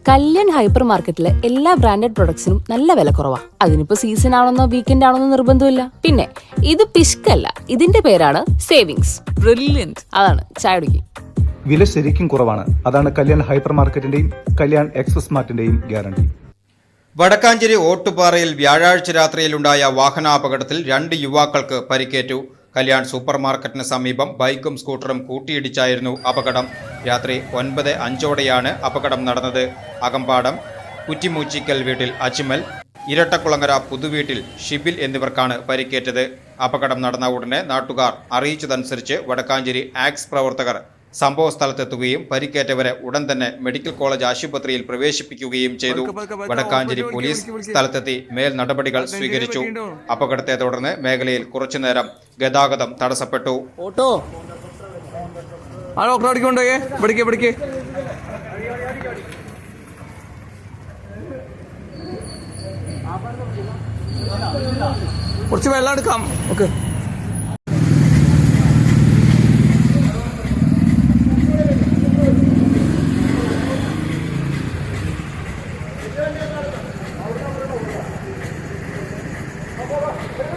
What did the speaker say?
Kalyan hyper മാർക്കറ്റിലെ എല്ലാ branded പ്രൊഡക്ട്സിനും നല്ല വില കുറവാ. അതിനിപ്പോ സീസൺ ആണെന്നോ വീക്കെൻഡ് ആണെന്നോ നിർബന്ധമില്ല. പിന്നെ ഇത് പിഷ്കല്ല, ഇതിന്റെ പേരാണ് സേവിങ്സ്. ബ്രില്യന്റ്. അതാണ് ചായ കുടിക്കും. വില ശരിക്കും കുറവാണ്. അതാണ് കല്യാൺ ഹൈപ്പർ മാർക്കറ്റിന്റെയും കല്യാൺ എക്സ്പ്രസ് മാർട്ടിന്റെയും ഗ്യാരണ്ടി. വടക്കാഞ്ചേരി ഓട്ടുപാറയിൽ വ്യാഴാഴ്ച രാത്രിയിലുണ്ടായ വാഹനാപകടത്തിൽ 2 യുവാക്കൾക്ക് പരിക്കേറ്റു. കല്യാൺ സൂപ്പർ മാർക്കറ്റിന് സമീപം ബൈക്കും സ്കൂട്ടറും കൂട്ടിയിടിച്ചായിരുന്നു അപകടം. രാത്രി 9:05 അപകടം നടന്നത്. അകമ്പാടം കുറ്റിമൂച്ചിക്കൽ വീട്ടിൽ അജ്മൽ, ഇരട്ടക്കുളങ്ങര പുതുവീട്ടിൽ ഷിബിൽ എന്നിവർക്കാണ് പരിക്കേറ്റത്. അപകടം നടന്ന ഉടനെ നാട്ടുകാർ അറിയിച്ചതനുസരിച്ച് വടക്കാഞ്ചേരി ആക്സ് പ്രവർത്തകർ സംഭവ സ്ഥലത്തെത്തുകയും പരിക്കേറ്റവരെ ഉടൻ തന്നെ മെഡിക്കൽ കോളേജ് ആശുപത്രിയിൽ പ്രവേശിപ്പിക്കുകയും ചെയ്തു. വടക്കാഞ്ചേരി പോലീസ് സ്ഥലത്തെത്തി മേൽ നടപടികൾ സ്വീകരിച്ചു. അപകടത്തെ തുടർന്ന് മേഖലയിൽ കുറച്ചുനേരം ഗതാഗതം തടസ്സപ്പെട്ടു. കുറച്ച് വെള്ളം എടുക്കാം. ഓക്കെ.